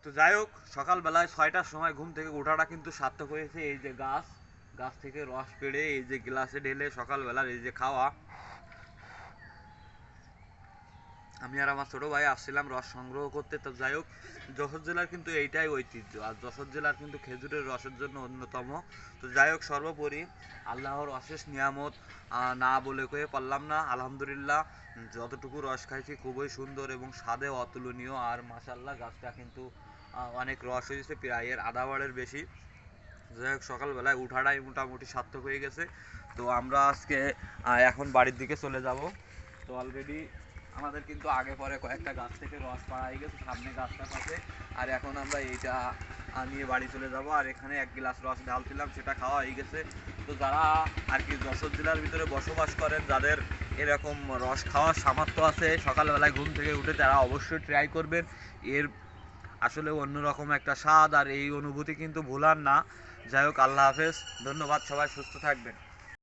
তো যাই হোক, সকালবেলায় 6টার সময় ঘুম থেকে ওঠাটা কিন্তু সার্থক হয়েছে। এই যে গাছ থেকে রস পেড়ে এই যে গ্লাসে ঢেলে সকালবেলার এই যে খাওয়া। আমি আর আমার ছোট ভাই আসছিলাম রস সংগ্রহ করতে। তো যাই হোক, যশোর জেলার কিন্তু এইটাই ঐতিহ্য, আর যশোর জেলার কিন্তু খেজুরের রসের জন্য অন্যতম। তো যাই হোক, সর্বোপরি আল্লাহর অশেষ নিয়ামত, না বলে কয়ে পারলাম না। আলহামদুলিল্লাহ, যতটুকু রস খাইছি খুবই সুন্দর এবং স্বাদে অতুলনীয়। আর মাশাল্লাহ, গাছটা কিন্তু অনেক রস হয়েছে, প্রায় এর আধা বারের বেশি। যাই হোক, সকালবেলায় উঠাটাই মোটামুটি সার্থক হয়ে গেছে। তো আমরা আজকে এখন বাড়ির দিকে চলে যাব। তো অলরেডি আমাদের কিন্তু আগে পরে কয়েকটা গাছ থেকে রস পাড়া হয়ে গেছে সামনে গাছটার পাশে। আর এখন আমরা এইটা নিয়ে বাড়ি চলে যাব। আর এখানে 1 গ্লাস রস ঢালছিলাম, সেটা খাওয়া হয়ে গেছে। তো যারা আর কি যশোর জেলার ভিতরে বসবাস করেন, যাদের এরকম রস খাওয়ার সামর্থ্য আছে, সকালবেলায় ঘুম থেকে উঠে তারা অবশ্যই ট্রাই করবেন। এর আসলে অন্যরকম একটা স্বাদ, আর এই অনুভূতি কিন্তু ভোলার না। যাই হোক, আল্লাহ হাফেজ, ধন্যবাদ, সবাই সুস্থ থাকবেন।